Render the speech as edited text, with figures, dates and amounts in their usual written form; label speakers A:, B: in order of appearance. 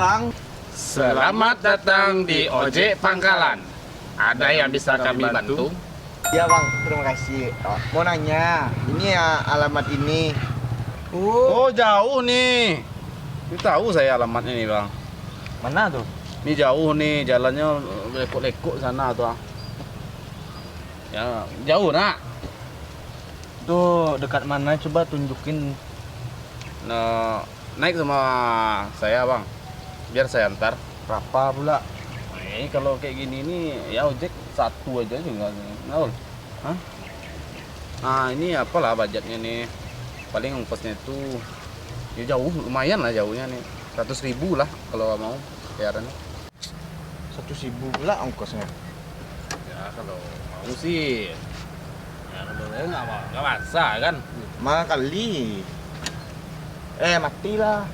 A: Bang.
B: Selamat datang di Ojek Pangkalan. Ada yang bisa kami bantu?
A: Ya Bang, terima kasih. Mau nanya, ini ya alamat ini.
C: Oh, jauh nih. Ini tahu saya alamatnya nih, Bang.
A: Mana tuh?
C: Ini jauh nih, jalannya lekuk-lekuk sana tuh. Ya, jauh nak.
A: Tuh dekat mana? Coba tunjukin.
C: Nah, naik sama saya, Bang. Biar saya antar.
A: Berapa pula?
C: Ini kalau kayak gini nih, ya ojek satu aja juga. Nah,
A: Hah?
C: nah ini apalah budgetnya nih. Paling ongkosnya itu ya jauh, lumayan lah jauhnya nih. 100.000 lah kalau mau bayarannya.
A: 1.000 pula ongkosnya.
C: Ya kalau mau sih. Ya kalau saya nggak maksa kan.
A: Mahal kali. Matilah.